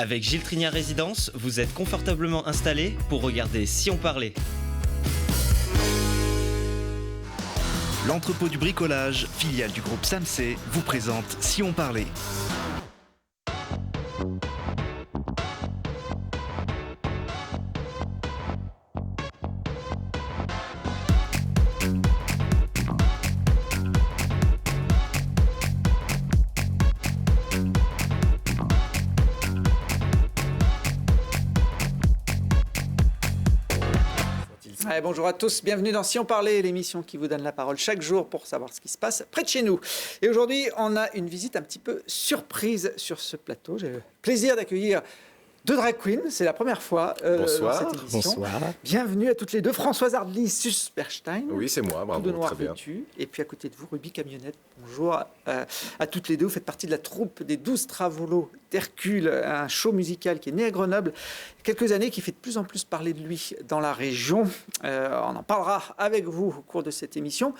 Avec Gilles Trinière Résidence, vous êtes confortablement installé pour regarder Si on parlait. L'entrepôt du bricolage, filiale du groupe Samsé, vous présente Si on parlait. Allez, bonjour à tous, bienvenue dans Si on parlait, l'émission qui vous donne la parole chaque jour pour savoir ce qui se passe près de chez nous. Et aujourd'hui, on a une visite un petit peu surprise sur ce plateau. J'ai le plaisir d'accueillir deux drag queens, c'est la première fois dans cette émission. Bonsoir. Bienvenue à toutes les deux. Françoise Ardely Susperstein. Oui, c'est moi, bravo, Tout de noir très bien. vêtu. Et puis à côté de vous, Ruby Camionnette. Bonjour à toutes les deux. Vous faites partie de la troupe des 12 Travolos d'Hercule, un show musical qui est né à Grenoble il y a quelques années, qui fait de plus en plus parler de lui dans la région. On en parlera avec vous au cours de cette émission.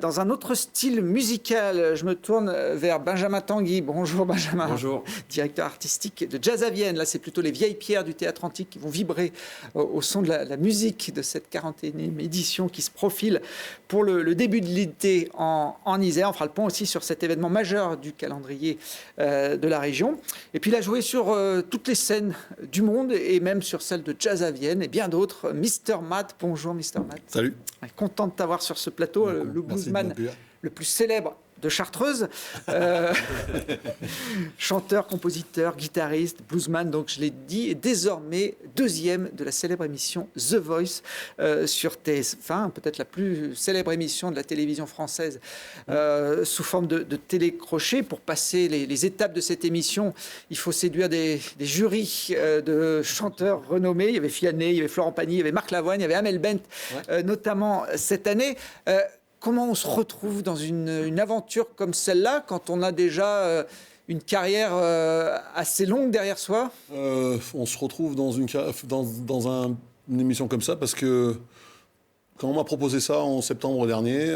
Dans un autre style musical, je me tourne vers Benjamin Tanguy. Bonjour Benjamin. Bonjour. Directeur artistique de Jazz à Vienne. Là, c'est plutôt les vieilles pierres du théâtre antique qui vont vibrer au son de la musique de cette 41e édition qui se profile pour le début de l'été en Isère. On fera le point aussi sur cet événement majeur du calendrier de la région. Et puis il a joué sur toutes les scènes du monde et même sur celle de Jazz à Vienne et bien d'autres. Mr. Matt, bonjour Mr. Matt. Salut. Content de t'avoir sur ce plateau, le bluesman le plus célèbre de Chartreuse, chanteur, compositeur, guitariste, bluesman, donc je l'ai dit, et désormais deuxième de la célèbre émission The Voice sur TF1, peut-être la plus célèbre émission de la télévision française sous forme de télécrochet. Pour passer les étapes de cette émission, il faut séduire des jurys de chanteurs renommés. Il y avait Fianet, il y avait Florent Pagny, il y avait Marc Lavoine, il y avait Amel Bent, notamment cette année. Comment on se retrouve dans une aventure comme celle-là quand on a déjà une carrière assez longue derrière soi ? On se retrouve dans une émission comme ça parce que quand on m'a proposé ça en septembre dernier,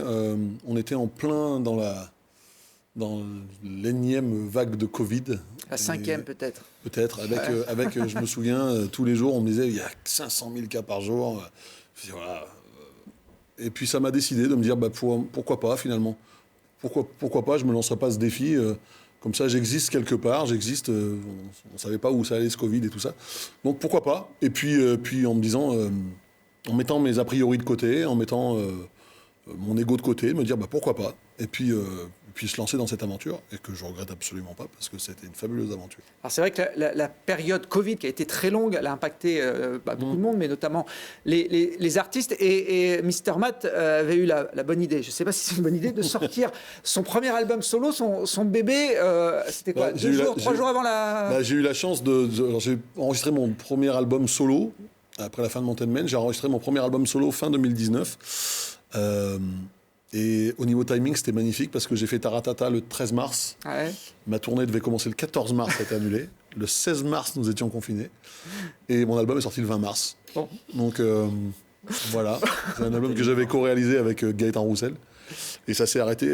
on était en plein dans l'énième vague de Covid. La cinquième peut-être. Peut-être, avec je me souviens, tous les jours on me disait il y a 500 000 cas par jour. Voilà. Et puis ça m'a décidé de me dire pourquoi pas finalement. Pourquoi pas, je me lancerai pas ce défi. Comme ça j'existe quelque part, on savait pas où ça allait ce Covid et tout ça. Donc pourquoi pas. Et puis en me disant, en mettant mes a priori de côté, en mettant mon ego de côté, de me dire pourquoi pas. Et puis se lancer dans cette aventure, et que je regrette absolument pas, parce que c'était une fabuleuse aventure. Alors c'est vrai que la période Covid, qui a été très longue, elle a impacté beaucoup de monde, mais notamment les artistes. Et Mr. Matt avait eu la bonne idée, je ne sais pas si c'est une bonne idée, de sortir son premier album solo, son bébé, c'était quoi, 3 jours avant la... J'ai eu la chance alors j'ai enregistré mon premier album solo, après la fin de Mountain Man, j'ai enregistré mon premier album solo fin 2019. Et au niveau timing, c'était magnifique parce que j'ai fait Taratata le 13 mars. Ouais. Ma tournée devait commencer le 14 mars, ça a été annulé. Le 16 mars, nous étions confinés. Et mon album est sorti le 20 mars. Bon. Donc voilà, c'est un album que j'avais co-réalisé avec Gaëtan Roussel. Et ça s'est arrêté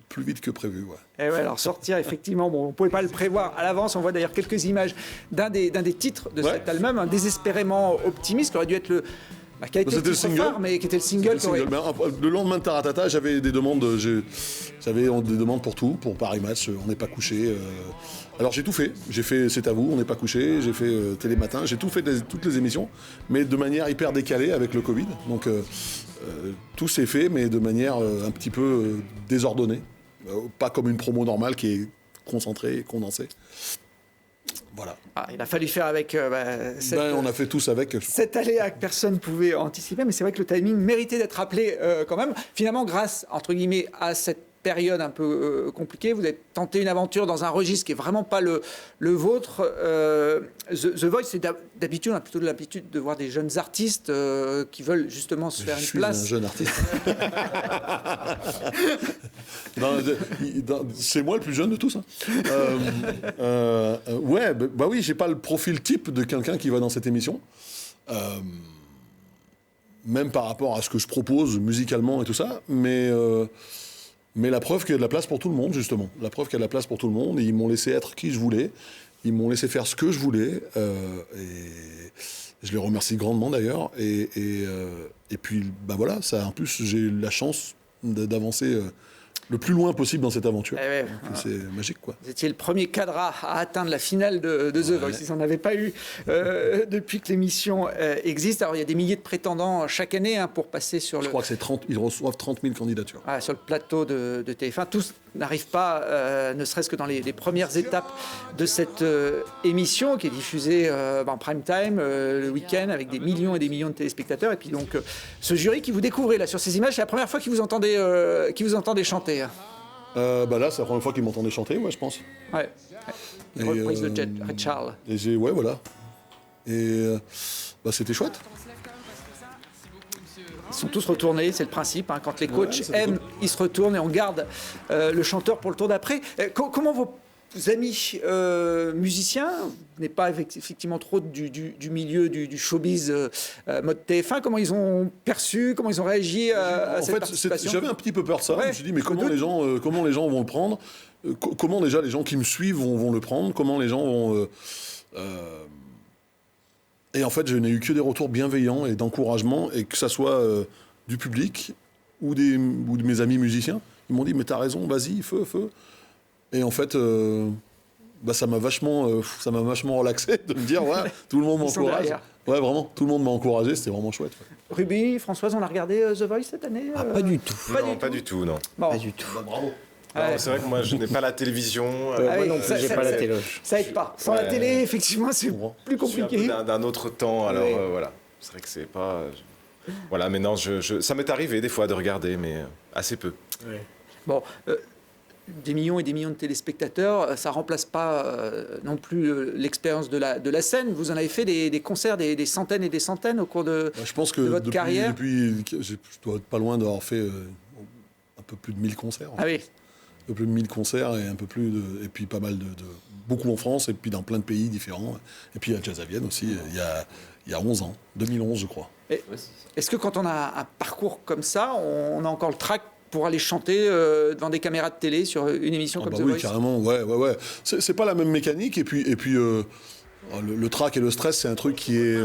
plus vite que prévu. Ouais. Et ouais, alors sortir, effectivement, on ne pouvait pas le prévoir à l'avance. On voit d'ailleurs quelques images d'un des titres de cet album, un désespérément optimiste, qui aurait dû être qui a été le single, phare, mais qui était le single. Le lendemain de Taratata, j'avais des demandes pour tout, pour Paris Match, On n'est pas couché. Alors j'ai tout fait. J'ai fait C'est à vous, On n'est pas couché. J'ai fait Télématin. J'ai tout fait, toutes les émissions, mais de manière hyper décalée avec le Covid. Donc tout s'est fait, mais de manière un petit peu désordonnée. Pas comme une promo normale qui est concentrée et condensée. Voilà. Il a fallu faire avec on a fait tous avec. Cet aléa que personne ne pouvait anticiper, mais c'est vrai que le timing méritait d'être rappelé quand même. Finalement, grâce, entre guillemets, à cette période un peu compliquée, vous avez tenté une aventure dans un registre qui n'est vraiment pas le vôtre. The Voice, c'est d'habitude, on a plutôt l'habitude de voir des jeunes artistes qui veulent justement se faire une place. Je suis un jeune artiste. C'est moi le plus jeune de tous. Oui, j'ai pas le profil type de quelqu'un qui va dans cette émission. Même par rapport à ce que je propose musicalement et tout ça, mais la preuve qu'il y a de la place pour tout le monde, justement. La preuve qu'il y a de la place pour tout le monde, et ils m'ont laissé être qui je voulais. Ils m'ont laissé faire ce que je voulais. Et je les remercie grandement d'ailleurs. Et puis, bah voilà, ça, en plus, j'ai eu la chance d'avancer le plus loin possible dans cette aventure. Ouais. C'est magique, quoi. Vous étiez le premier cadre à atteindre la finale de The Voice. Ils n'en avaient pas eu depuis que l'émission existe. Alors, il y a des milliers de prétendants chaque année pour passer sur Je crois que c'est 30, ils reçoivent 30 000 candidatures. sur le plateau de TF1. Tous n'arrivent pas, ne serait-ce que dans les premières étapes de cette émission qui est diffusée en prime time le week-end avec des millions et des millions de téléspectateurs. Et puis donc, ce jury qui vous découvrez là sur ces images, c'est la première fois qu'ils vous entendez chanter. Bah là, c'est la première fois qu'ils m'entendaient chanter, moi, je pense. Ouais. Une reprise de Red Charles. Et ouais, voilà. Et bah, c'était chouette. Ils sont tous retournés, c'est le principe. Quand les coachs c'est aiment, cool. ils se retournent et on garde le chanteur pour le tour d'après. Comment vos amis musiciens, vous n'êtes pas effectivement trop du milieu du showbiz mode TF1, comment ils ont perçu, comment ils ont réagi à cette participation? J'avais un petit peu peur de ça. Ouais, Je me suis dit, mais je comment me les gens vont le prendre? Comment déjà les gens qui me suivent vont le prendre? Comment les gens vont... Et en fait, je n'ai eu que des retours bienveillants et d'encouragement, et que ça soit du public ou de mes amis musiciens. Ils m'ont dit, mais t'as raison, vas-y, feu. Et en fait, bah, ça m'a vachement relaxé de me dire, ouais, tout le monde m'encourage. Ouais, vraiment, tout le monde m'a encouragé, c'était vraiment chouette. Ouais. Ruby, Françoise, on a regardé The Voice cette année Pas du tout. Pas du tout, non. Bon. Pas du tout. Bah, bravo. Ouais. C'est vrai que moi, je n'ai pas la télévision. Ah oui, Moi non plus, ça- j'ai ça- pas la ça- téloge. Ça aide pas. Sans la Ouais. télé, effectivement, c'est plus Je suis un peu compliqué. d'un autre temps, alors Oui. voilà. C'est vrai que c'est pas... Voilà, mais non, ça m'est arrivé des fois de regarder, mais assez peu. Bon, des millions et des millions de téléspectateurs, ça remplace pas non plus l'expérience de la scène. Vous en avez fait des concerts, des centaines et des centaines au cours de... Bah, je pense que De votre carrière je dois être pas loin d'avoir fait un peu plus de 1000 concerts. Ah oui. Un peu plus de 1000 concerts et un peu plus et puis pas mal beaucoup en France et puis dans plein de pays différents. Et puis à Jazz à Vienne aussi, il y a 11 ans, 2011 je crois. Est-ce que quand on a un parcours comme ça, on a encore le trac pour aller chanter devant des caméras de télé sur une émission Ah comme bah The oui, Voice? carrément, ouais. C'est pas la même mécanique et puis le trac et le stress, c'est un truc qui est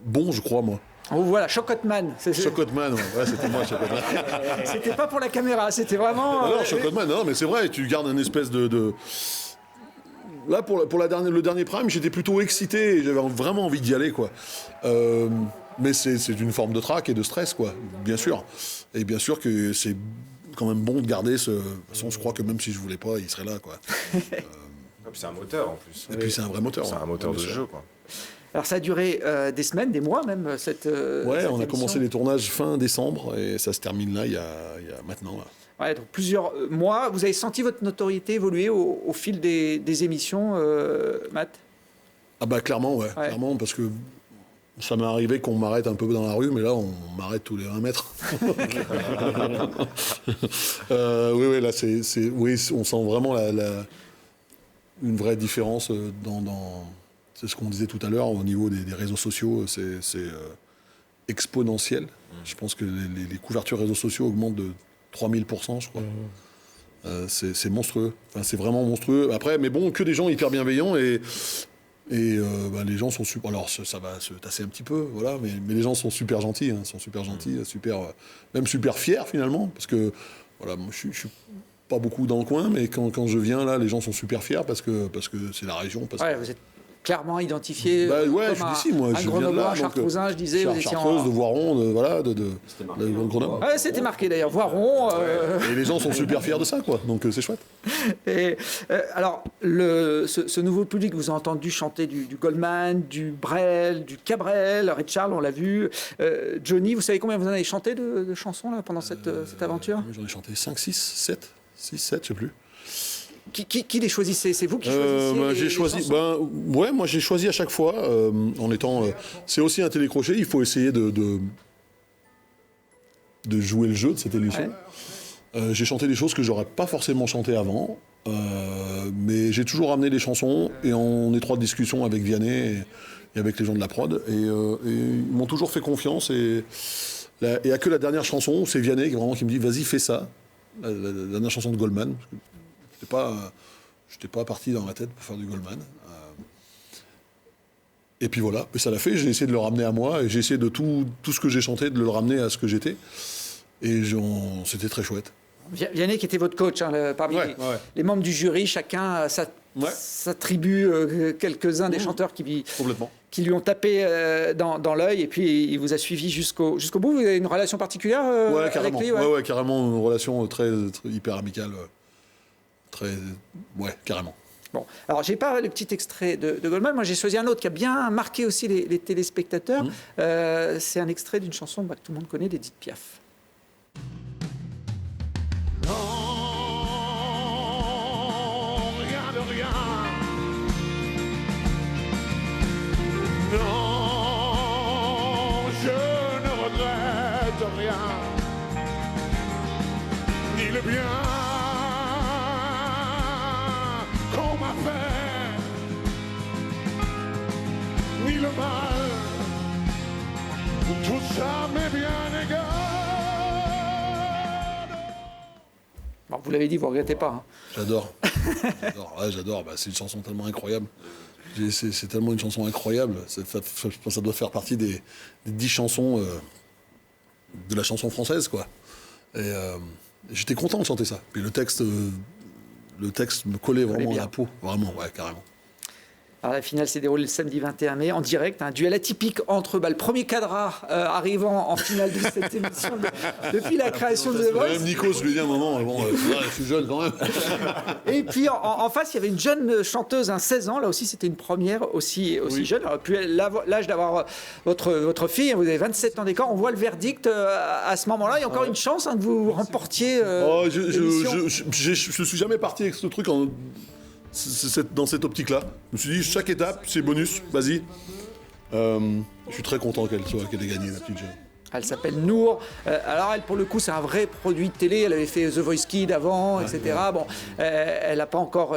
bon, je crois, moi. Oh, voilà, Chocotman. Chocotman, ouais, c'était moi, Chocotman. C'était pas pour la caméra, c'était vraiment... Non, Chocotman, non, mais c'est vrai, tu gardes un espèce de... Là, pour le dernier prime, j'étais plutôt excité et j'avais vraiment envie d'y aller, quoi. Mais c'est une forme de trac et de stress, quoi, bien sûr. Et bien sûr que c'est quand même bon de garder ce... De toute façon, je crois que même si je voulais pas, il serait là, quoi. C'est un moteur en plus. Et puis c'est un vrai moteur. C'est hein. un moteur de Bien sûr. jeu, quoi. Alors ça a duré des semaines, des mois même, cette Ouais, cette on a émission. commencé les tournages fin décembre et ça se termine là, il y a maintenant. Là. Ouais, donc plusieurs mois. Vous avez senti votre notoriété évoluer au fil des émissions, Matt? Ah bah clairement, ouais. Clairement, parce que ça m'est arrivé qu'on m'arrête un peu dans la rue, mais là, on m'arrête tous les 1 mètre. Oui, là, oui, on sent vraiment une vraie différence dans c'est ce qu'on disait tout à l'heure, au niveau des réseaux sociaux, c'est exponentiel. Je pense que les couvertures réseaux sociaux augmentent de 3000%, je crois. C'est monstrueux. Enfin, c'est vraiment monstrueux. Après, mais bon, que des gens hyper bienveillants et bah, les gens sont super. Alors, ça va se tasser un petit peu, voilà, mais les gens sont super gentils, même super fiers finalement, parce que voilà, moi, je suis pas beaucoup dans le coin, mais quand je viens là, les gens sont super fiers parce que c'est la région. Ouais, vous êtes clairement identifié Bah ouais, comme je suis d'ici, moi. un Je viens de Grenoblois, là. un Chartreusin, je disais. Vous étiez Chartreuse, de Voiron, de Grenoble. Ouais, c'était marqué d'ailleurs, Voiron. Et les gens sont super fiers de ça, quoi. Donc c'est chouette. Et, alors, ce nouveau public, vous a entendu chanter du Goldman, du Brel, du Cabrel, Red Charles, on l'a vu. Johnny, vous savez combien vous en avez chanté de chansons là, pendant cette aventure? J'en ai chanté 5, 6, 7, je sais plus. Qui les choisissait? C'est vous qui choisissiez J'ai les choisi. chansons Ouais, moi j'ai choisi à chaque fois en étant. C'est aussi un télécrochet. Il faut essayer de jouer le jeu de cette émission. J'ai chanté des choses que j'aurais pas forcément chantées avant, mais j'ai toujours amené des chansons et en étroite discussion avec Vianney et avec les gens de la prod et ils m'ont toujours fait confiance et il n'y a que la dernière chanson, c'est Vianney qui me dit vas-y fais ça, la dernière chanson de Goldman. Je n'étais pas parti dans ma tête pour faire du Goldman. Et puis voilà, mais ça l'a fait. J'ai essayé de le ramener à moi et j'ai essayé de tout ce que j'ai chanté, de le ramener à ce que j'étais. Et c'était très chouette. Vianney qui était votre coach, hein, parmi les membres du jury, chacun s'attribue quelques-uns des chanteurs qui lui ont tapé dans l'œil et puis il vous a suivi jusqu'au bout. Vous avez une relation particulière avec lui? Ouais, carrément, une relation très hyper amicale. Carrément. Bon, alors j'ai pas le petit extrait de Goldman, moi j'ai choisi un autre qui a bien marqué aussi les téléspectateurs. C'est un extrait d'une chanson que tout le monde connaît, d'Edith Piaf. Non, rien de rien. Non, je ne regrette rien. Ni le bien qu'on m'a fait, ni le mal. Tout ça m'est bien égal. Bon, vous l'avez dit, vous ne regrettez pas. Hein. J'adore. J'adore. Bah, c'est une chanson tellement incroyable. C'est tellement une chanson incroyable. Je pense que ça doit faire partie des 10 chansons de la chanson française, quoi. Et j'étais content de chanter ça. Puis le texte me collait vraiment à la peau. Vraiment, ouais, carrément. Alors, la finale s'est déroulée le samedi 21 mai en direct, un duel atypique entre le premier cadre arrivant en finale de cette émission depuis la création de The Voice. Même Nico, je lui dis à un moment, je suis jeune quand même. Et puis en face, il y avait une jeune chanteuse, 16 ans, là aussi c'était une première aussi jeune. Alors, puis l'âge d'avoir votre fille, vous avez 27 ans d'écart, on voit le verdict à ce moment-là. Il y a encore une chance que vous remportiez l'émission. Je ne suis jamais parti avec ce truc dans cette optique-là. Je me suis dit, chaque étape, c'est bonus, vas-y. Je suis très content qu'elle ait gagné, la petite jeune. Elle s'appelle Nour. Alors elle, pour le coup, c'est un vrai produit de télé. Elle avait fait The Voice Kids avant, etc. Bon, elle n'a pas encore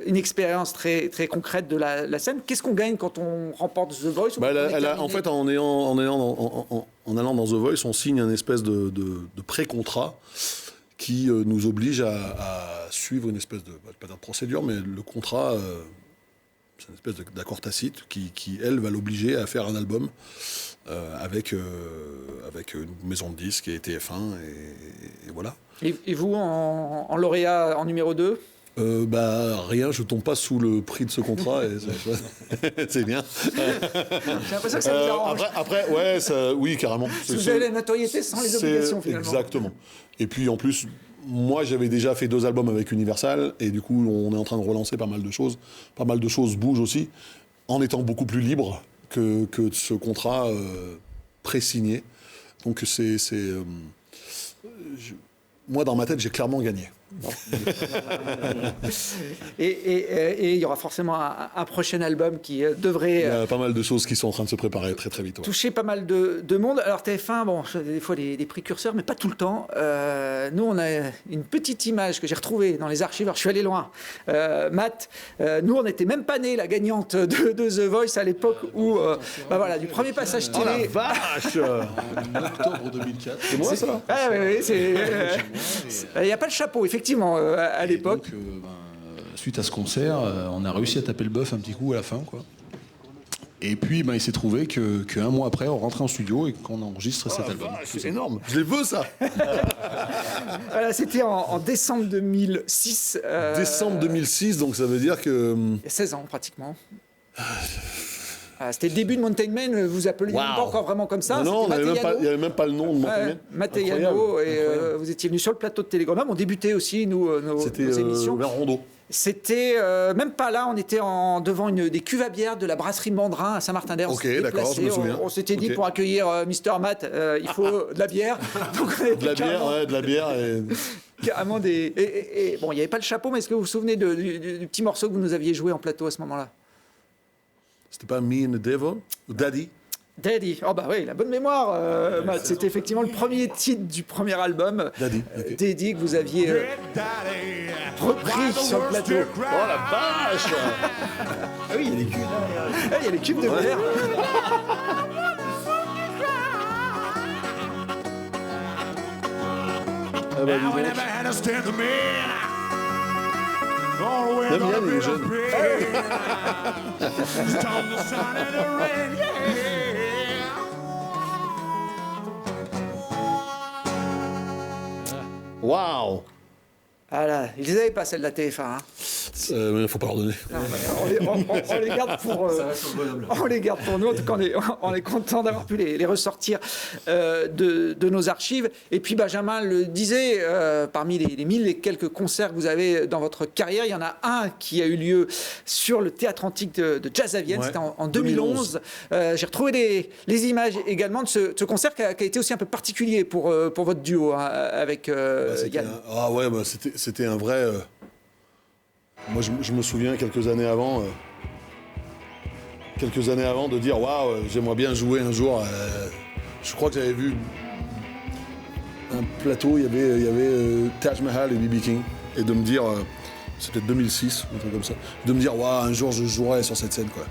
une expérience très, très concrète de la scène. Qu'est-ce qu'on gagne quand on remporte The Voice? En fait, en allant dans The Voice, on signe un espèce de pré-contrat qui nous oblige à suivre une espèce de, pas de procédure, mais le contrat, c'est une espèce d'accord tacite qui, elle, va l'obliger à faire un album avec une maison de disques et TF1, et voilà. Et vous, en lauréat en numéro 2? Rien, je tombe pas sous le prix de ce contrat, et c'est bien. J'ai l'impression que ça vous arrange. Après, oui, carrément. Vous avez la notoriété sans les obligations, finalement. Exactement. Et puis, en plus, moi, j'avais déjà fait 2 albums avec Universal, et du coup, on est en train de relancer pas mal de choses. Pas mal de choses bougent aussi, en étant beaucoup plus libre que ce contrat pré-signé. Donc, moi, dans ma tête, j'ai clairement gagné. Et il y aura forcément un prochain album qui devrait... Il y a pas mal de choses qui sont en train de se préparer très très vite. Ouais. Toucher pas mal de monde. Alors TF1, bon, des fois des précurseurs, mais pas tout le temps. Nous, on a une petite image que j'ai retrouvée dans les archives. Alors, je suis allé loin. Matt, nous, on n'était même pas nés, la gagnante de The Voice à l'époque où, du premier passage télé... Oh la vache En octobre 2004. C'est moi, ça? Oui, il n'y a pas le chapeau, effectivement, à l'époque. Suite à ce concert, on a réussi à taper le bœuf un petit coup à la fin, quoi. Et puis, il s'est trouvé qu'un mois après, on rentrait en studio et qu'on enregistre cet album. C'est énorme. Je les veux, ça. Voilà, c'était en décembre 2006. Décembre 2006, donc ça veut dire que... Il y a 16 ans, pratiquement. C'était le début de Mountain Man, vous appeliez pas encore vraiment comme ça. Non, il n'y avait même pas le nom de Mountain Man. Matteiano, et vous étiez venu sur le plateau de Télégramme. On débutait aussi, nos émissions. Vers Rondeau. C'était même pas là, on était devant des cuves à bière de la brasserie Mandrin à Saint-Martin-d'Hers. Ok, d'accord, je me souviens. On s'était dit, pour accueillir Mr. Matt, il faut de la bière. Donc, de la bière. Carrément et bon, il n'y avait pas le chapeau, mais est-ce que vous vous souvenez du petit morceau que vous nous aviez joué en plateau à ce moment-là? C'était pas Me and the Devil? Daddy? Daddy. Oh bah oui, la bonne mémoire, Matt. C'était effectivement le premier titre du premier album. Daddy. Okay. Daddy que vous aviez repris sur le plateau. Oh la vache! Ah oui, il y a les cubes. Il y a les cubes de verre. Oh, we're Même gonna Yann, il be est the jeune. big storm, the sun and the rain, yeah. Waouh. Voilà, ils les avaient pas celles de la TF1. Hein. Il faut pas leur donner. On les garde pour. On les garde pour nous. En tout cas, on est content d'avoir pu les ressortir de nos archives. Et puis Benjamin le disait, parmi les 1000 et quelques concerts que vous avez dans votre carrière, il y en a un qui a eu lieu sur le Théâtre Antique de Jazz à Vienne. Ouais. C'était en 2011. J'ai retrouvé les images également de ce concert qui a été aussi un peu particulier pour votre duo hein, avec Yann. C'était un vrai. Moi, je me souviens quelques années avant de dire waouh, j'aimerais bien jouer un jour. Je crois que j'avais vu un plateau, il y avait Taj Mahal et B.B. King, et de me dire, c'était 2006, un truc comme ça, de me dire waouh, un jour je jouerai sur cette scène quoi.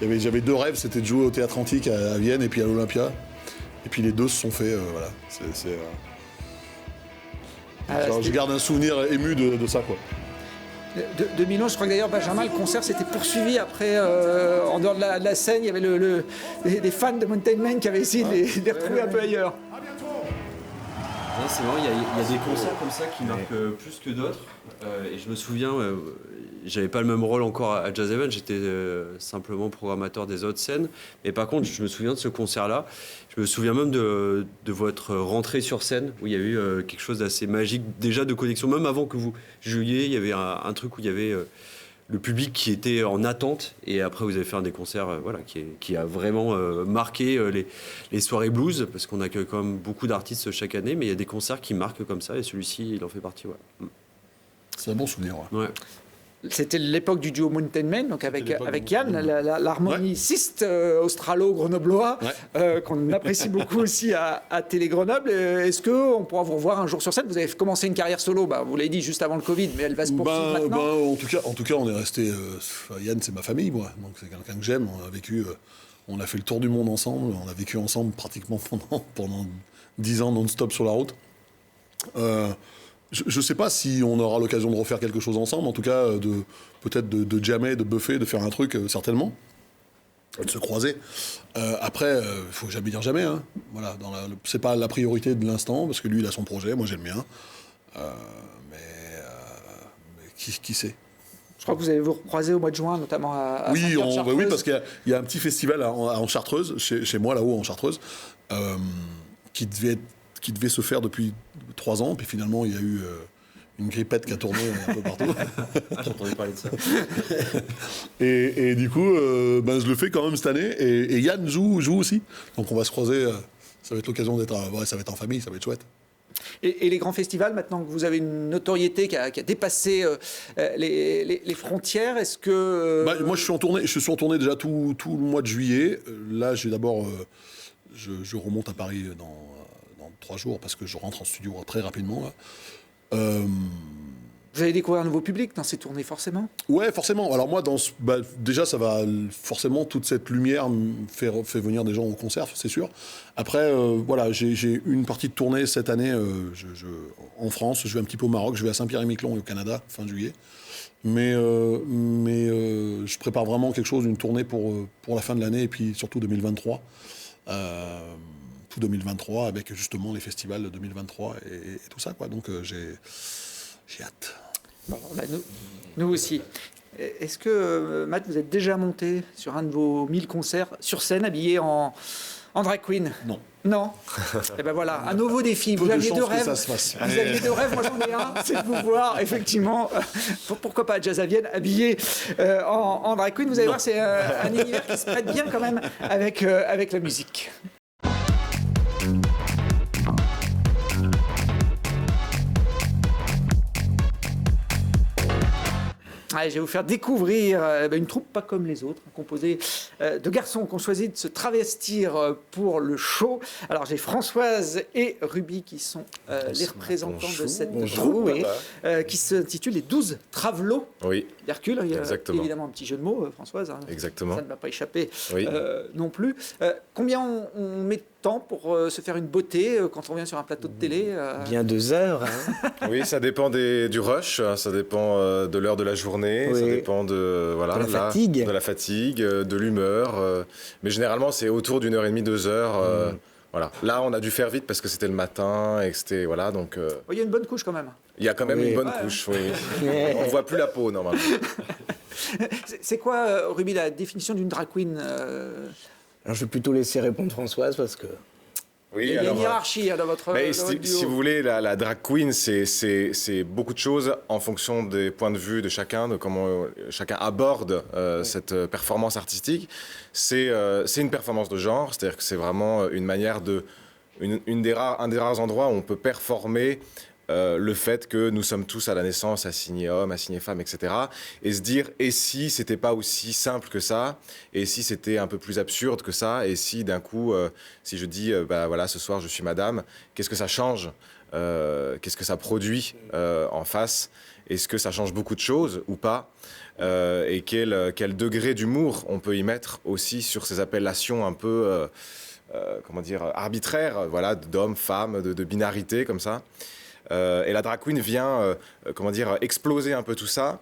J'avais deux rêves, c'était de jouer au Théâtre Antique à Vienne et puis à l'Olympia, et puis les deux se sont faits, voilà. Je garde un souvenir ému de ça quoi. 2011, je crois que d'ailleurs Benjamin, le concert s'était poursuivi après, en dehors de la scène, il y avait des fans de Mountain Man qui avaient essayé de les retrouver un peu ailleurs. Non, c'est marrant, il y a des concerts comme ça qui marquent plus que d'autres. Et je me souviens, j'avais pas le même rôle encore à Jazz Heaven, j'étais simplement programmateur des autres scènes. Mais par contre, je me souviens de ce concert-là. Je me souviens même de votre rentrée sur scène, où il y a eu quelque chose d'assez magique, déjà de connexion. Même avant que vous jouiez, il y avait un truc où il y avait le public qui était en attente. Et après, vous avez fait un des concerts qui a vraiment marqué les soirées blues, parce qu'on accueille quand même beaucoup d'artistes chaque année, mais il y a des concerts qui marquent comme ça, et celui-ci, il en fait partie. Ouais. C'est un bon souvenir. Ouais. C'était l'époque du duo Mountain Man, donc avec du Yann, l'harmoniciste australo-grenoblois, qu'on apprécie beaucoup aussi à Télé Grenoble. Est-ce qu'on pourra vous revoir un jour sur scène? Vous avez commencé une carrière solo, vous l'avez dit juste avant le Covid, mais elle va se poursuivre maintenant. En tout cas, on est resté. Yann, c'est ma famille, moi, donc c'est quelqu'un que j'aime. On a fait le tour du monde ensemble. On a vécu ensemble pratiquement pendant 10 ans non-stop sur la route. Je ne sais pas si on aura l'occasion de refaire quelque chose ensemble, en tout cas peut-être de jammer, de buffer, de faire un truc, certainement, de se croiser. Après, il faut jamais dire jamais. Hein. Voilà, c'est pas la priorité de l'instant, parce que lui, il a son projet, moi j'ai le mien. Mais qui sait? Je crois que vous allez vous recroiser au mois de juin, notamment à oui, Saint-Pierre-Chartreuse. Oui, parce qu'il y a un petit festival en Chartreuse, chez moi là-haut en Chartreuse, qui devait se faire depuis 3 ans, puis finalement il y a eu une grippette qui a tourné un peu partout. J'ai entendu parler de ça. et du coup, je le fais quand même cette année, et Yann joue aussi, donc on va se croiser, ça va être l'occasion ça va être en famille, ça va être chouette. Et les grands festivals, maintenant que vous avez une notoriété qui a dépassé les frontières, est-ce que... Moi je suis en tournée déjà tout le mois de juillet. Là j'ai d'abord... je remonte à Paris dans 3 jours, parce que je rentre en studio très rapidement. Là. Vous allez découvrir un nouveau public dans ces tournées, forcément? Ouais, forcément. Alors moi, déjà, ça va forcément, toute cette lumière fait venir des gens au concert, c'est sûr. Après, j'ai une partie de tournée cette année en France. Je vais un petit peu au Maroc, je vais à Saint-Pierre-et-Miquelon et au Canada, fin juillet. Mais je prépare vraiment quelque chose, une tournée pour la fin de l'année, et puis surtout 2023. Tout 2023, avec justement les festivals de 2023 et tout ça, quoi. Donc j'ai hâte. Bon, nous aussi. Est-ce que, Matt, vous êtes déjà monté sur un de vos 1000 concerts sur scène, habillé en drag queen? Non. Non. Et ben voilà, un nouveau défi. Vous aviez 2 rêves. Vous aviez 2 rêves, moi j'en ai un, c'est de vous voir, effectivement, pourquoi pas à Jazz à Vienne, habillé en drag queen. Vous allez voir, c'est un univers qui se prête bien quand même avec la musique. Allez, je vais vous faire découvrir une troupe pas comme les autres, composée de garçons qui ont choisi de se travestir pour le show. Alors j'ai Françoise et Ruby qui sont les représentants de cette troupe qui s'intitule les 12 Travelots d'Hercule. Il y a évidemment un petit jeu de mots, Françoise. Hein, exactement. Ça ne va pas échapper oui. non plus. Combien on met temps pour se faire une beauté quand on vient sur un plateau de télé Bien 2 heures. Hein. Oui, ça dépend du rush, ça dépend de l'heure de la journée, Oui. ça dépend de, voilà, De la fatigue. de l'humeur. Mais généralement, c'est autour d'1 heure et demie, 2 heures. Voilà. Là, on a dû faire vite parce que c'était le matin et que c'était. Voilà, donc. Il y a une bonne couche quand même. Il y a quand même Oui. une bonne couche, oui. On ne voit plus la peau, normalement. C'est quoi, Ruby, la définition d'une drag queen Alors, je vais plutôt laisser répondre Françoise parce que. Oui, Il y a alors, une hiérarchie dans votre, mais dans votre duo. si vous voulez, la drag queen, c'est beaucoup de choses en fonction des points de vue de chacun, de comment chacun aborde cette performance artistique. C'est une performance de genre, c'est-à-dire que c'est vraiment une manière de... un des rares endroits où on peut performer le fait que nous sommes tous à la naissance assignés hommes, assignés femmes, etc. Et se dire, et si c'était pas aussi simple que ça, et si c'était un peu plus absurde que ça, et si d'un coup, si je dis, bah voilà, ce soir je suis madame, qu'est-ce que ça change qu'est-ce que ça produit en face? Est-ce que ça change beaucoup de choses ou pas? Et quel degré d'humour on peut y mettre aussi sur ces appellations un peu, comment dire, arbitraires, voilà, d'hommes, femmes, de binarité comme ça. Et la drag queen vient, comment dire, exploser un peu tout ça,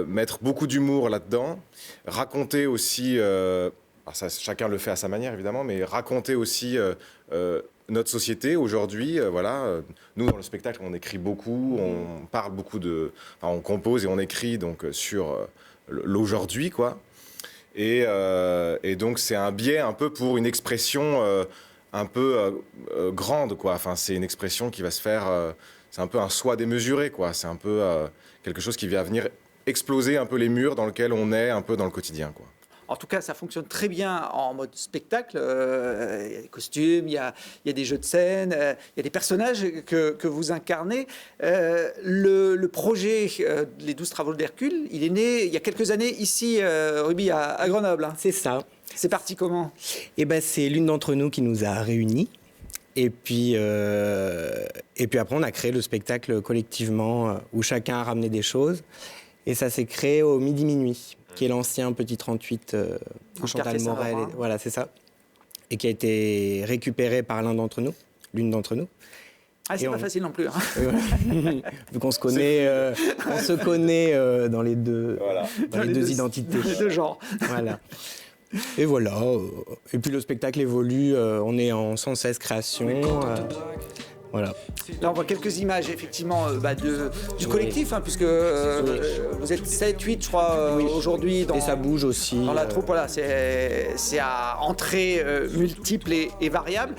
mettre beaucoup d'humour là-dedans, raconter aussi, alors ça, chacun le fait à sa manière évidemment, mais raconter aussi notre société aujourd'hui. Voilà, nous dans le spectacle, on écrit beaucoup, on parle beaucoup on compose et on écrit donc sur l'aujourd'hui, quoi. Et donc c'est un biais un peu pour une expression un peu grande, quoi. Enfin, c'est une expression qui va se faire, c'est un peu un soi démesuré, quoi. C'est un peu quelque chose qui va venir exploser un peu les murs dans lesquels on est un peu dans le quotidien, quoi. En tout cas, ça fonctionne très bien en mode spectacle. Il y a des costumes, il y a des jeux de scène, il y a des personnages que vous incarnez. Le projet Les 12 travaux d'Hercule, il est né il y a quelques années ici, Ruby, à Grenoble. Hein. C'est ça. C'est parti comment? Eh ben, c'est l'une d'entre nous qui nous a réunis. Et puis après, on a créé le spectacle collectivement où chacun a ramené des choses. Et ça s'est créé au Midi Minuit, qui est l'ancien Petit 38 où Chantal Morel. Voilà, c'est ça. Et qui a été récupéré par l'une d'entre nous. Ah, c'est pas facile non plus. Hein. Vu qu'on se connaît, dans les deux, Voilà. dans les deux identités. Dans les deux genres. Voilà. Et voilà. Et puis le spectacle évolue. On est en sans cesse création. Voilà. Là, on voit quelques images, effectivement, du collectif, hein, puisque vous êtes 7, 8, je crois, aujourd'hui. Et ça bouge aussi. Dans la troupe, voilà, c'est à entrées multiples et variables.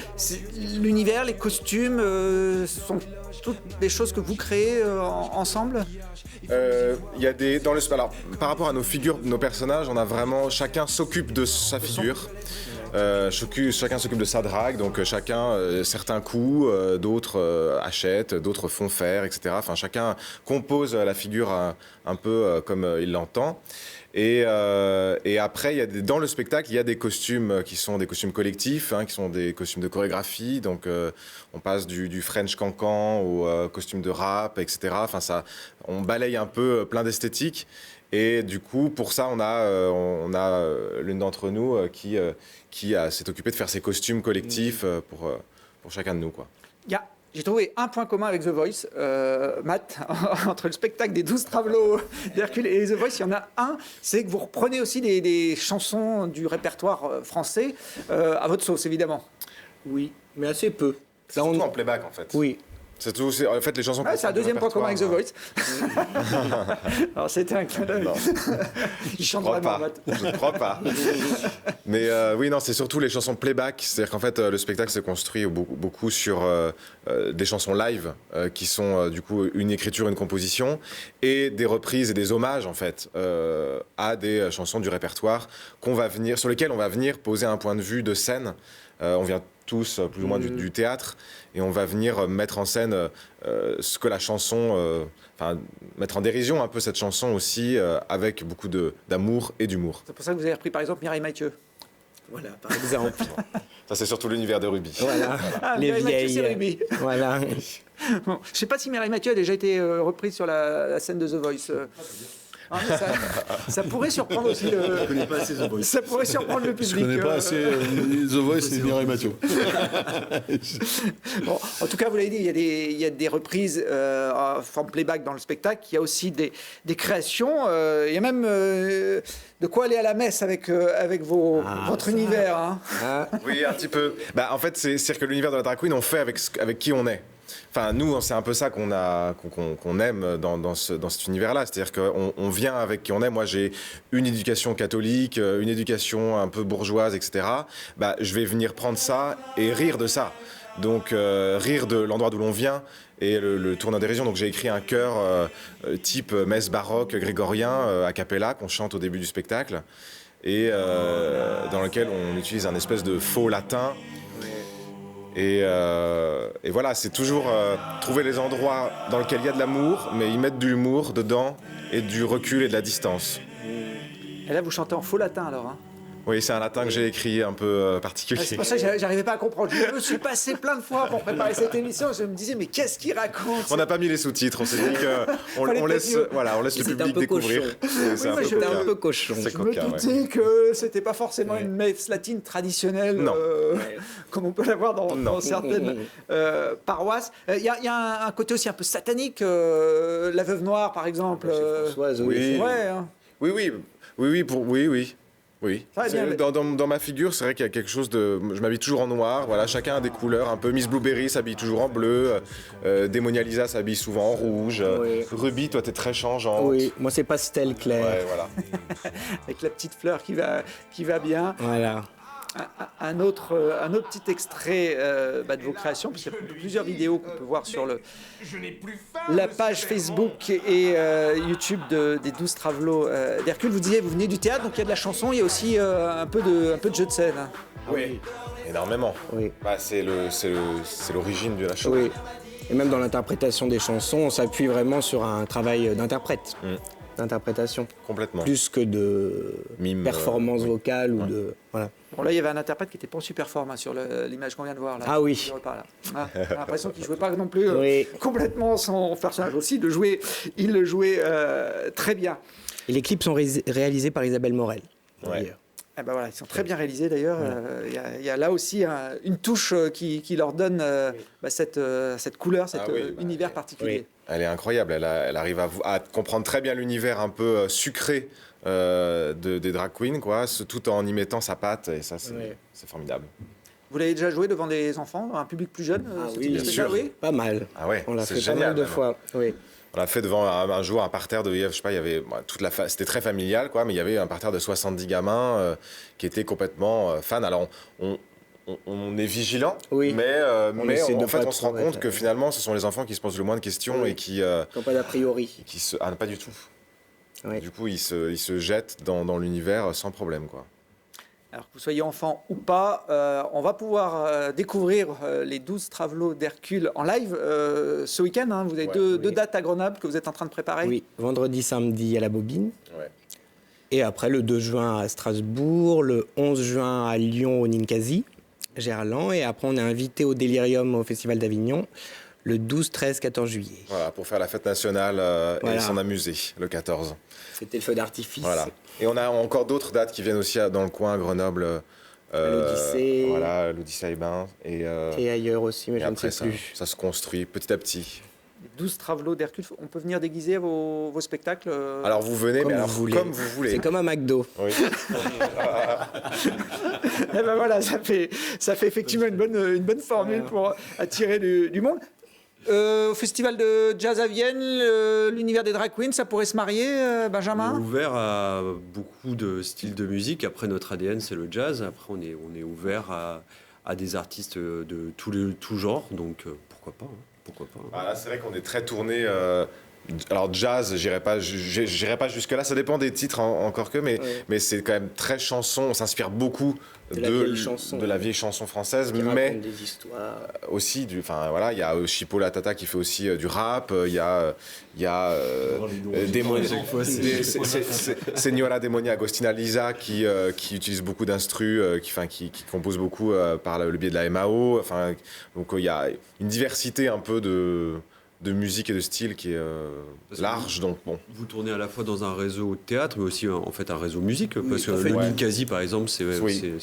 L'univers, les costumes, sont toutes des choses que vous créez ensemble? Il y a alors, par rapport à nos figures, nos personnages, on a vraiment, chacun s'occupe de sa figure. Chacun s'occupe de sa drague, donc chacun, certains coups, d'autres achètent, d'autres font faire, etc. Enfin, chacun compose la figure un peu comme il l'entend. Et après, dans le spectacle, il y a des costumes qui sont des costumes collectifs, hein, qui sont des costumes de chorégraphie. Donc, on passe du French cancan au costume de rap, etc. Enfin, on balaye un peu plein d'esthétiques. Et du coup, pour ça, on a l'une d'entre nous qui s'est occupée de faire ces costumes collectifs pour chacun de nous, quoi. J'ai trouvé un point commun avec The Voice, Matt, entre le spectacle des 12 travelots d'Hercule et The Voice, il y en a un, c'est que vous reprenez aussi des chansons du répertoire français à votre sauce, évidemment. Oui, mais assez peu. C'est surtout en playback, en fait. Oui. En fait, les chansons... C'est un deuxième point commun avec The Voice. Alors, c'était un clin d'œil. Il chante vraiment, Matt. Je ne crois pas. Mais oui, non, c'est surtout les chansons playback. C'est-à-dire qu'en fait, le spectacle se construit beaucoup sur des chansons live qui sont du coup une écriture, une composition, et des reprises et des hommages, en fait, à des chansons du répertoire sur lesquelles on va venir poser un point de vue de scène. On vient tous plus ou moins du théâtre, et on va venir mettre en scène ce que la chanson, mettre en dérision un peu cette chanson aussi, avec beaucoup d'amour et d'humour. C'est pour ça que vous avez repris par exemple Mireille Mathieu. Voilà, par exemple. Ça, c'est surtout l'univers de Ruby. Voilà. Ah, Les Mireille Mathieu, vieilles. c'est Ruby. Voilà. Bon, je ne sais pas si Mireille Mathieu a déjà été reprise sur la scène de The Voice. Hein, mais ça pourrait surprendre aussi Je connais pas assez The Voice. ça pourrait surprendre le Je public. connais pas assez The Voice et Mireille Mathieu. Bon, en tout cas, vous l'avez dit, il y a des reprises en forme playback dans le spectacle. Il y a aussi des créations. Il y a même de quoi aller à la messe avec votre univers. Hein. Oui, un petit peu. Bah, en fait, c'est-à-dire que l'univers de la drag queen, on fait avec qui on est. Enfin, nous, c'est un peu ça qu'on aime dans cet univers-là. C'est-à-dire qu'on vient avec qui on est. Moi, j'ai une éducation catholique, une éducation un peu bourgeoise, etc. Bah, je vais venir prendre ça et rire de ça. Donc, rire de l'endroit d'où l'on vient et le tournoi dérision. Donc, j'ai écrit un chœur type messe baroque grégorien a cappella qu'on chante au début du spectacle et dans lequel on utilise un espèce de faux latin. Et voilà, c'est toujours trouver les endroits dans lesquels il y a de l'amour, mais y mettre de l'humour dedans et du recul et de la distance. Et là, vous chantez en faux latin alors. Hein. Oui, c'est un latin que j'ai écrit un peu particulier. C'est pour ça que j'arrivais pas à comprendre. Je me suis passé plein de fois pour préparer cette émission. Je me disais, mais qu'est-ce qu'il raconte? On n'a pas mis les sous-titres, on s'est dit qu'on laisse le public découvrir. C'est un peu cochon. C'est Je me coquin, doutais que c'était pas forcément une messe latine traditionnelle comme on peut l'avoir dans certaines paroisses. Il y a un côté aussi un peu satanique. La Veuve Noire, par exemple. Françoise, oui. Ouais, hein. Oui. Ça va bien, Dans ma figure, c'est vrai qu'il y a quelque chose de... Je m'habille toujours en noir, voilà, chacun a des couleurs un peu. Miss Blueberry s'habille toujours en bleu, Démonia Lisa s'habille souvent en rouge, Oui. Ruby, toi t'es très changeante. Oui, moi c'est pastel clair. Ouais, voilà. Avec la petite fleur qui va bien. Voilà. Un autre petit extrait de vos créations, parce qu'il y a plusieurs vidéos qu'on peut voir sur la page Facebook et YouTube des 12 Travelots d'Hercule. Vous disiez, vous venez du théâtre, donc il y a de la chanson, il y a aussi un peu de jeu de scène. Oui, énormément. Oui. Bah, c'est l'origine de la chose. Oui. Et même dans l'interprétation des chansons, on s'appuie vraiment sur un travail d'interprète, d'interprétation, Complètement. plus que de Mime, performance vocale ou de... Voilà. Bon, là, il y avait un interprète qui était pas en super forme hein, sur l'image qu'on vient de voir. Là. Ah oui. J'ai l'impression qu'il jouait pas non plus Oui. complètement son personnage aussi. Il le jouait très bien. Et les clips sont réalisés par Isabelle Morel. Ouais. d'ailleurs. Eh ben voilà, ils sont très bien réalisés d'ailleurs. Il y a là aussi une touche qui leur donne cette couleur, cet univers particulier. Oui. Elle est incroyable, elle arrive à comprendre très bien l'univers un peu sucré des drag queens, quoi, tout en y mettant sa patte, et ça c'est formidable. Vous l'avez déjà joué devant des enfants, un public plus jeune ce type de bien spectacle, sûr. oui. Pas mal. Ah ouais, On l'a c'est fait génial, pas mal de même. fois. Oui. On l'a fait devant un jour un parterre de, je sais pas, il y avait c'était très familial, quoi, mais il y avait un parterre de 70 gamins qui étaient complètement fans. Alors on est vigilant, Oui. mais essaie de en fait pas on se rend trop compte être- que finalement ce sont les enfants qui se posent le moins de questions Oui. et qui Ils n'ont pas d'a priori. pas du tout. Oui. Du coup ils se jettent dans l'univers sans problème, quoi. Alors que vous soyez enfant ou pas, on va pouvoir découvrir les 12 Travelots d'Hercule en live ce week-end. Hein. Vous avez deux dates à Grenoble que vous êtes en train de préparer. Oui, vendredi, samedi à la Bobine. Ouais. Et après, le 2 juin à Strasbourg, le 11 juin à Lyon au Ninkasi, Gerland. Et après, on est invité au Délirium au Festival d'Avignon le 12, 13, 14 juillet. Voilà, pour faire la fête nationale Voilà. et s'en amuser le 14. C'était le feu d'artifice. Voilà. Et on a encore d'autres dates qui viennent aussi dans le coin, Grenoble. l'Odyssée. Voilà, l'Odyssée à Ibin. Et ailleurs aussi, mais je ne après, sais plus. ça se construit petit à petit. Les 12 Travelots d'Hercule, on peut venir déguiser à vos spectacles Alors vous venez, Comme mais alors, vous voulez. comme vous voulez. C'est comme un McDo. Oui. Eh ben voilà, ça fait effectivement une bonne formule pour attirer du monde. Au festival de jazz à Vienne, l'univers des drag queens, ça pourrait se marier, On est Benjamin? ouvert à beaucoup de styles de musique. Après, notre ADN, c'est le jazz. Après, on est ouvert à des artistes de tout genre. Donc, pourquoi pas, hein. Pourquoi pas, hein. Ah, là, c'est vrai qu'on est très tourné. Alors jazz, j'irai pas jusque là. Ça dépend des titres encore que, mais c'est quand même très chanson. On s'inspire beaucoup De la vieille chanson. de la vieille chanson française, Qui mais raconte des histoires. aussi voilà, il y a Chipo La Tata qui fait aussi du rap. Il y a Señora Demonia Agostina Lisa qui utilise beaucoup d'instrus, qui compose beaucoup par le biais de la MAO. Enfin, donc il y a une diversité un peu de musique et de style qui est large. Donc bon. Vous tournez à la fois dans un réseau théâtre, mais aussi en fait un réseau musique, parce que on fait le ouais. Ninkasi, par exemple, c'est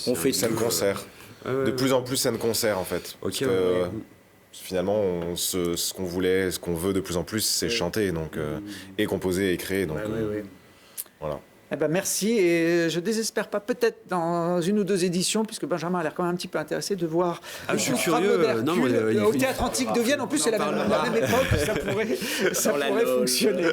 on fait scène-concert. De plus en plus scène-concert, en fait. Parce que, finalement, ce qu'on voulait, ce qu'on veut de plus en plus, c'est chanter, donc, et composer et créer. Donc, voilà. Eh ben merci, et je désespère pas, peut-être dans une ou deux éditions, puisque Benjamin a l'air quand même un petit peu intéressé de voir je suis curieux, au Théâtre Antique de Vienne. En plus, c'est la même époque, ça pourrait fonctionner.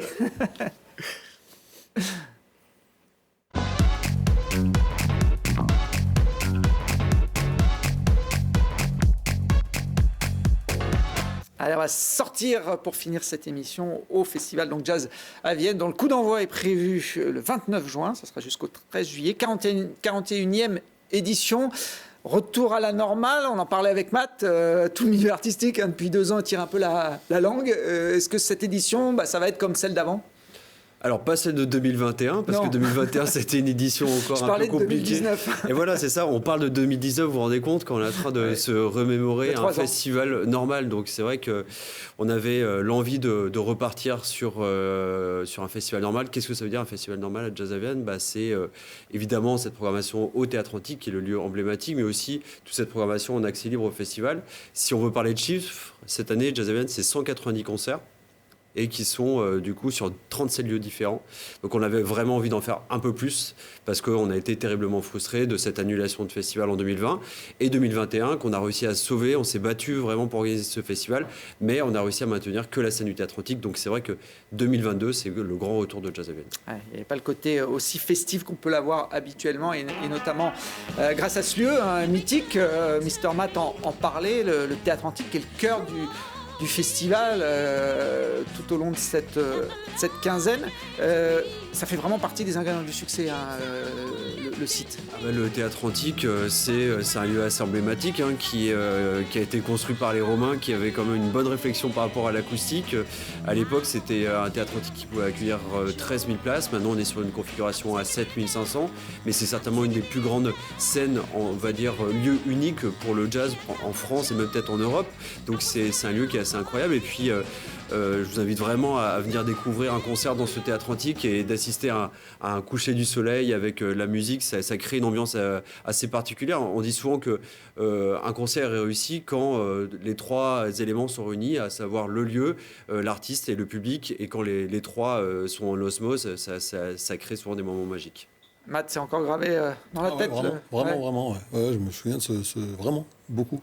Allez, on va sortir pour finir cette émission au festival donc Jazz à Vienne, dont le coup d'envoi est prévu le 29 juin, ça sera jusqu'au 13 juillet, 41e édition. Retour à la normale, on en parlait avec Matt, tout le milieu artistique depuis 2 ans tire un peu la langue. Est-ce que cette édition, ça va être comme celle d'avant ? Alors, pas celle de 2021, parce que 2021, c'était une édition encore un peu compliquée. Je parlais de 2019. Et voilà, c'est ça, on parle de 2019, vous vous rendez compte, quand on est en train de se remémorer un festival normal. Donc, c'est vrai qu'on avait l'envie de repartir sur un festival normal. Qu'est-ce que ça veut dire, un festival normal à Jazz à Vienne ? C'est évidemment cette programmation au Théâtre Antique, qui est le lieu emblématique, mais aussi toute cette programmation en accès libre au festival. Si on veut parler de chiffres, cette année, Jazz à Vienne, c'est 190 concerts. Et qui sont du coup sur 37 lieux différents. Donc on avait vraiment envie d'en faire un peu plus, parce qu'on a été terriblement frustrés de cette annulation de festival en 2020 et 2021 qu'on a réussi à sauver. On s'est battu vraiment pour organiser ce festival, mais on a réussi à maintenir que la scène du Théâtre Antique. Donc c'est vrai que 2022, c'est le grand retour de Jazz à Vienne. Il n'y avait pas le côté aussi festif qu'on peut l'avoir habituellement, et notamment grâce à ce lieu mythique. Mr. Matt en parlait, le Théâtre Antique qui est le cœur du festival tout au long de cette quinzaine. Ça fait vraiment partie des ingrédients du succès, le site. Le Théâtre Antique, c'est un lieu assez emblématique qui a été construit par les Romains, qui avait quand même une bonne réflexion par rapport à l'acoustique. À l'époque, c'était un Théâtre Antique qui pouvait accueillir 13 000 places. Maintenant, on est sur une configuration à 7 500, mais c'est certainement une des plus grandes scènes, on va dire, lieu unique pour le jazz en France et même peut-être en Europe. Donc c'est un lieu qui est assez incroyable. Et puis, je vous invite vraiment à venir découvrir un concert dans ce Théâtre Antique et d'assister à un coucher du soleil avec la musique. Ça crée une ambiance assez particulière. On dit souvent qu'un concert est réussi quand les 3 éléments sont réunis, à savoir le lieu, l'artiste et le public. Et quand les 3 sont en osmose, ça crée souvent des moments magiques. Matt, c'est encore gravé dans la tête. Vraiment. Ouais, je me souviens de vraiment beaucoup.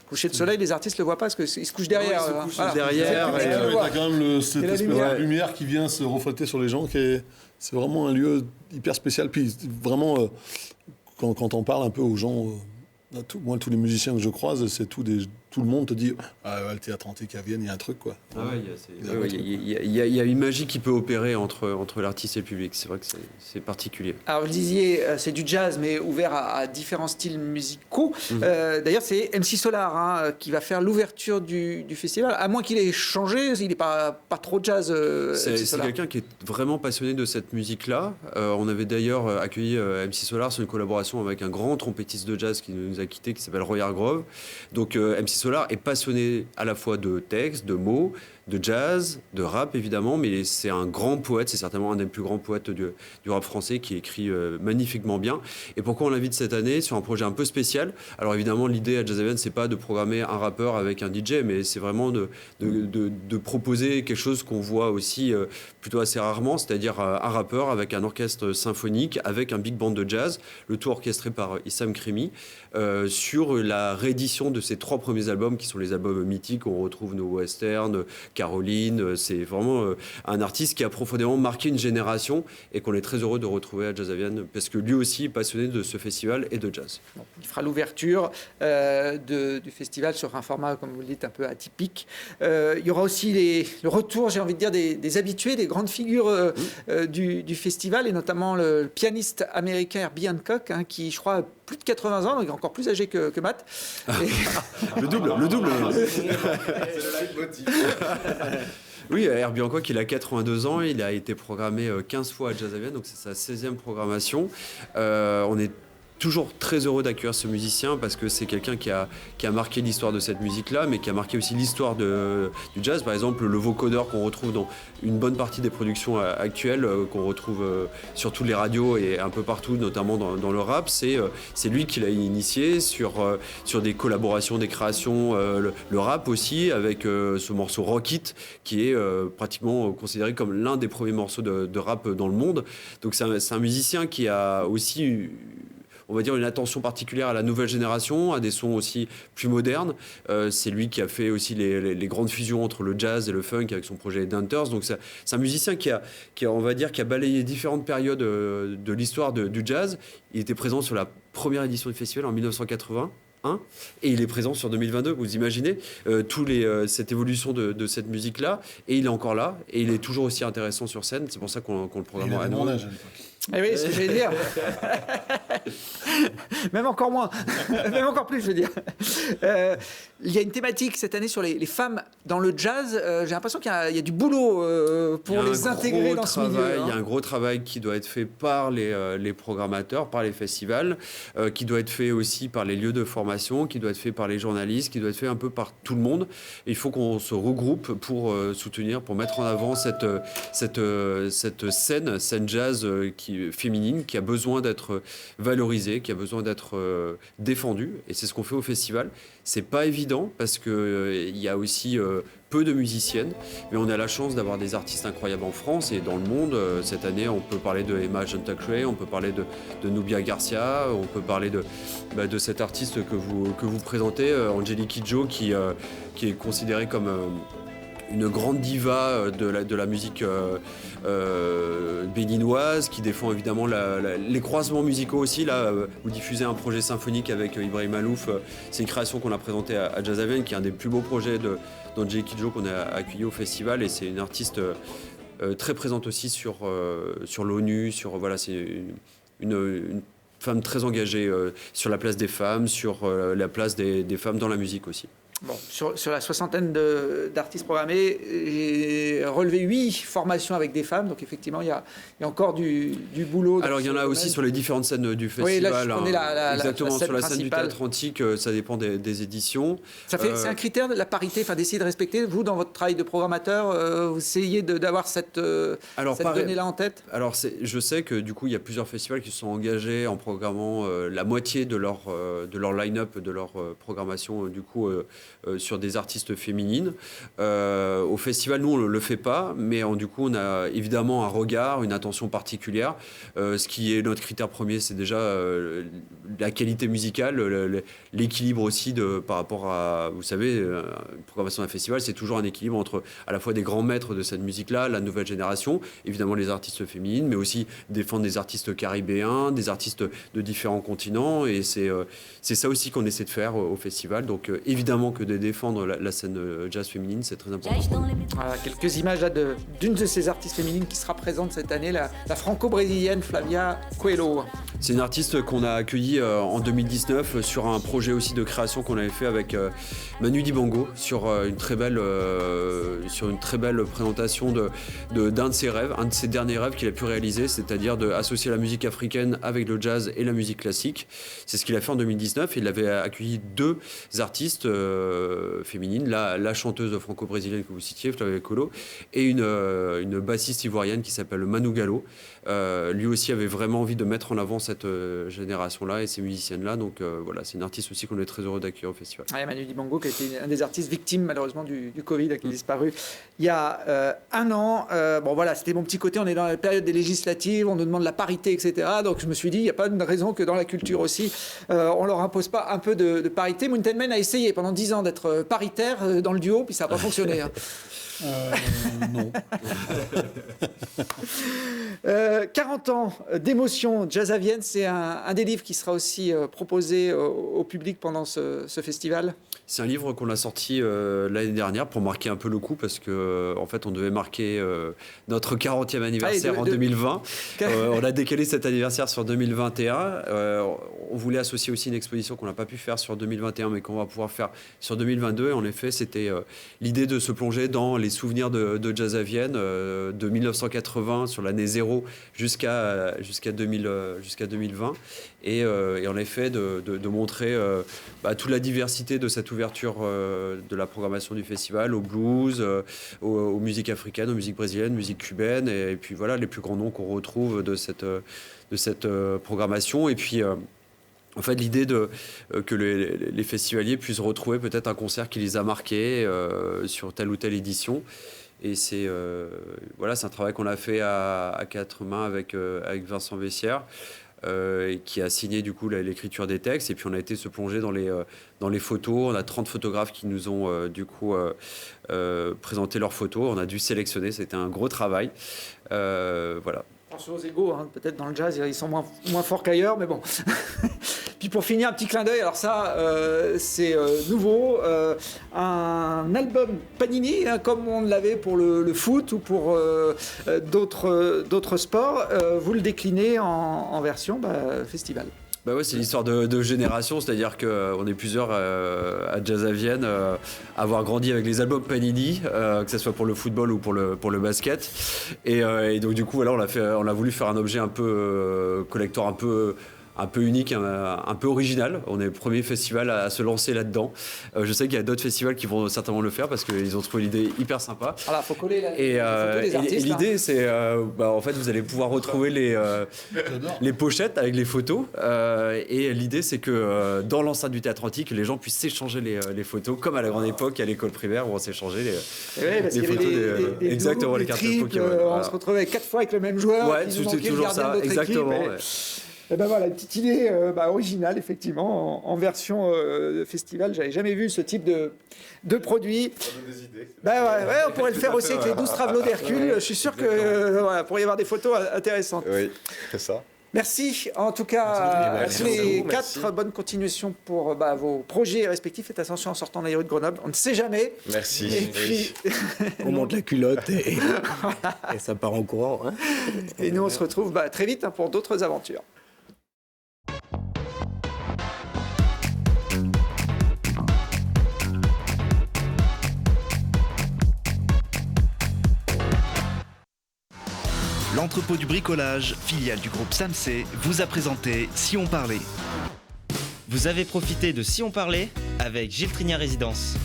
Coucher de soleil, les artistes ne le voient pas parce qu'ils se couchent derrière. Ils se couchent derrière. Il y a quand même cette espèce de lumière qui vient se refléter sur les gens. C'est vraiment un lieu hyper spécial. Puis vraiment, quand on parle un peu aux gens, moi, tous les musiciens que je croise, c'est tout le monde te dit le Théâtre Antique à Vienne, il y a un truc, quoi. Il y a une magie qui peut opérer entre l'artiste et le public. C'est vrai que c'est particulier. Alors, vous le disiez, c'est du jazz, mais ouvert à différents styles musicaux. D'ailleurs, c'est MC Solar qui va faire l'ouverture du festival. À moins qu'il ait changé, il n'est pas trop jazz. C'est quelqu'un qui est vraiment passionné de cette musique-là. On avait d'ailleurs accueilli MC Solar sur une collaboration avec un grand trompettiste de jazz qui nous a quittés, qui s'appelle Roy Hargrove. Donc, MC Solar est passionné à la fois de textes, de mots, de jazz, de rap évidemment, mais c'est un grand poète, c'est certainement un des plus grands poètes du rap français qui écrit magnifiquement bien. Et pourquoi on l'invite cette année sur un projet un peu spécial? Alors évidemment, l'idée à Jazz à Vienne, c'est pas de programmer un rappeur avec un DJ, mais c'est vraiment de proposer quelque chose qu'on voit aussi plutôt assez rarement, c'est-à-dire un rappeur avec un orchestre symphonique, avec un big band de jazz, le tout orchestré par Issam Krimi, sur la réédition de ses 3 premiers albums, qui sont les albums mythiques où on retrouve nos westerns, Caroline. C'est vraiment un artiste qui a profondément marqué une génération et qu'on est très heureux de retrouver à Jazz à Vienne, parce que lui aussi est passionné de ce festival et de jazz. Il fera l'ouverture du festival sur un format, comme vous le dites, un peu atypique. Il y aura aussi le retour, j'ai envie de dire, des habitués, des grandes figures du festival, et notamment le pianiste américain Herbie Hancock, qui, je crois, a plus de 80 ans, donc encore plus âgé que Matt. Le double. C'est le leitmotiv. Oui, Herbie Hancock, il a 82 ans, il a été programmé 15 fois à Jazz à Vienne, donc c'est sa 16e programmation. On est toujours très heureux d'accueillir ce musicien parce que c'est quelqu'un qui a marqué l'histoire de cette musique-là, mais qui a marqué aussi l'histoire du jazz. Par exemple, le vocodeur qu'on retrouve dans une bonne partie des productions actuelles, qu'on retrouve sur toutes les radios et un peu partout, notamment dans le rap, c'est lui qui l'a initié sur des collaborations, des créations, le rap aussi, avec ce morceau Rock It, qui est pratiquement considéré comme l'un des premiers morceaux de rap dans le monde. Donc c'est un musicien qui a aussi, on va dire, une attention particulière à la nouvelle génération, à des sons aussi plus modernes. C'est lui qui a fait aussi les grandes fusions entre le jazz et le funk avec son projet Hunters. Donc c'est un musicien qui a, on va dire, qui a balayé différentes périodes de l'histoire du jazz. Il était présent sur la première édition du festival en 1980. Et il est présent sur 2022, vous imaginez cette évolution de cette musique-là, et il est encore là, et il est toujours aussi intéressant sur scène, c'est pour ça qu'on le programme à nous. Eh oui, c'est ce que je vais dire. Même encore moins. Même encore plus, je veux dire. Il y a une thématique cette année sur les femmes dans le jazz. J'ai l'impression qu'il y a du boulot pour les intégrer dans ce milieu. Il y a un gros travail qui doit être fait par les programmateurs, par les festivals, qui doit être fait aussi par les lieux de formation, qui doit être fait par les journalistes, qui doit être fait un peu par tout le monde. Et il faut qu'on se regroupe pour soutenir, pour mettre en avant cette scène jazz féminine qui a besoin d'être valorisée, qui a besoin d'être défendue, et c'est ce qu'on fait au festival. C'est pas évident parce que il y a aussi peu de musiciennes, mais on a la chance d'avoir des artistes incroyables en France et dans le monde. Cette année, on peut parler de Emma Gentacré, on peut parler de Nubia Garcia, on peut parler de cet artiste que vous présentez, Angélique Kidjo, qui est considérée comme une grande diva de la musique béninoise, qui défend évidemment les croisements musicaux aussi. Là, vous diffusez un projet symphonique avec Ibrahim Alouf. C'est une création qu'on a présentée à Jazz Aven, qui est un des plus beaux projets d'Angélique Kidjo qu'on a accueilli au festival. Et c'est une artiste très présente aussi sur l'ONU. C'est une femme très engagée sur la place des femmes, sur la place des femmes dans la musique aussi. Bon, sur la soixantaine d'artistes programmés, j'ai relevé 8 formations avec des femmes, donc effectivement, il y a encore du boulot. Alors, il y en a aussi sur les différentes scènes du festival. Oui, là, je connais exactement, sur la scène du principale. théâtre antique, ça dépend des éditions. C'est un critère de la parité, d'essayer de respecter. Vous, dans votre travail de programmateur, vous essayez d'avoir cette donnée-là en tête. Alors, je sais que du coup, il y a plusieurs festivals qui se sont engagés en programmant la moitié de leur line-up, de leur programmation, du coup, sur des artistes féminines. Au festival, nous, on ne le fait pas, mais du coup, on a évidemment un regard, une attention particulière. Ce qui est notre critère premier, c'est déjà la qualité musicale, l'équilibre aussi par rapport à, vous savez, une programmation d'un festival, c'est toujours un équilibre entre à la fois des grands maîtres de cette musique-là, la nouvelle génération, évidemment les artistes féminines, mais aussi défendre des artistes caribéens, des artistes de différents continents, et c'est ça aussi qu'on essaie de faire au festival. Donc évidemment que de défendre la scène jazz féminine, c'est très important. Voilà, quelques images là, d'une de ces artistes féminines qui sera présente cette année, la franco-brésilienne Flavia Coelho. C'est une artiste qu'on a accueillie en 2019 sur un projet aussi de création qu'on avait fait avec Manu Dibango sur une très belle présentation d'un de ses rêves, un de ses derniers rêves qu'il a pu réaliser, c'est-à-dire d'associer la musique africaine avec le jazz et la musique classique. C'est ce qu'il a fait en 2019 et il avait accueilli 2 artistes féminines, la chanteuse franco-brésilienne que vous citiez, Flavia Coelho, et une bassiste ivoirienne qui s'appelle Manu Gallo. Lui aussi avait vraiment envie de mettre en avant cette génération-là et ces musiciennes-là. Donc voilà, c'est une artiste aussi qu'on est très heureux d'accueillir au festival. Ouais, Manu Dibango, qui a été un des artistes victimes malheureusement du Covid, qui est disparu il y a un an. Bon voilà, c'était mon petit côté, on est dans la période des législatives, on nous demande la parité, etc. Donc je me suis dit, il n'y a pas de raison que dans la culture aussi, on leur impose pas un peu de parité. Mountain Man a essayé pendant 10 ans d'être paritaire dans le duo, puis ça n'a pas fonctionné. Hein. Non. 40 ans d'émotion jazzavienne, c'est un des livres qui sera aussi proposé au public pendant ce festival. C'est un livre qu'on a sorti l'année dernière pour marquer un peu le coup, parce que en fait on devait marquer notre 40e anniversaire en 2020. On a décalé cet anniversaire sur 2021. On voulait associer aussi une exposition qu'on n'a pas pu faire sur 2021 mais qu'on va pouvoir faire sur 2022. Et en effet, c'était l'idée de se plonger dans les les souvenirs de Jazz à Vienne, de 1980 sur l'année 0 jusqu'à 2020. Et en effet, de montrer toute la diversité de cette ouverture de la programmation du festival au blues, aux musiques africaines, aux musiques brésiliennes, musiques cubaines, et puis voilà, les plus grands noms qu'on retrouve de cette programmation. Et puis, en fait, l'idée que les festivaliers puissent retrouver peut-être un concert qui les a marqués sur telle ou telle édition. Et c'est un travail qu'on a fait à quatre mains avec Vincent Vessière, qui a signé du coup l'écriture des textes. Et puis on a été se plonger dans les photos. On a 30 photographes qui nous ont présenté leurs photos. On a dû sélectionner, c'était un gros travail. Voilà. Attention aux égos, hein. Peut-être dans le jazz, ils sont moins forts qu'ailleurs, mais bon. Puis pour finir, un petit clin d'œil, alors ça, c'est nouveau, un album Panini, hein, comme on l'avait pour le foot ou pour d'autres sports, vous le déclinez en version festival. Bah ouais, c'est l'histoire de génération, c'est-à-dire qu'on est plusieurs à Jazz à Vienne à avoir grandi avec les albums Panini, que ce soit pour le football ou pour le basket. Et donc du coup, voilà, on a voulu faire un objet un peu collector, un peu unique, un peu original. On est le premier festival à se lancer là-dedans. Je sais qu'il y a d'autres festivals qui vont certainement le faire parce qu'ils ont trouvé l'idée hyper sympa. Voilà, faut coller les photos des artistes. Et l'idée, c'est en fait, vous allez pouvoir retrouver les pochettes avec les photos. Et l'idée, c'est que dans l'enceinte du Théâtre Antique, les gens puissent s'échanger les photos, comme à la grande époque, à l'école primaire, où on s'échangeait les photos exactement, les cartes triples, Pokémon. On se retrouvait 4 fois avec le même joueur. Ouais, c'est toujours ça, exactement. Et ben voilà, une petite idée originale, effectivement, en version festival. J'avais jamais vu ce type de produit. Ça donne des idées. On pourrait le faire aussi avec les 12 travelots d'Hercule. Je suis sûr que pourrait y avoir des photos intéressantes. Oui, c'est ça. Merci en tout cas à tous les 4. Merci. Bonne continuation pour vos projets respectifs. Faites attention en sortant de l'aéro de Grenoble. On ne sait jamais. Merci. Et puis, On monte la culotte et ça part en courant. Hein. et nous, on se retrouve très vite pour d'autres aventures. L'entrepôt du bricolage, filiale du groupe Samsé, vous a présenté Si on parlait. Vous avez profité de Si on parlait avec Gilles Trinière Résidence.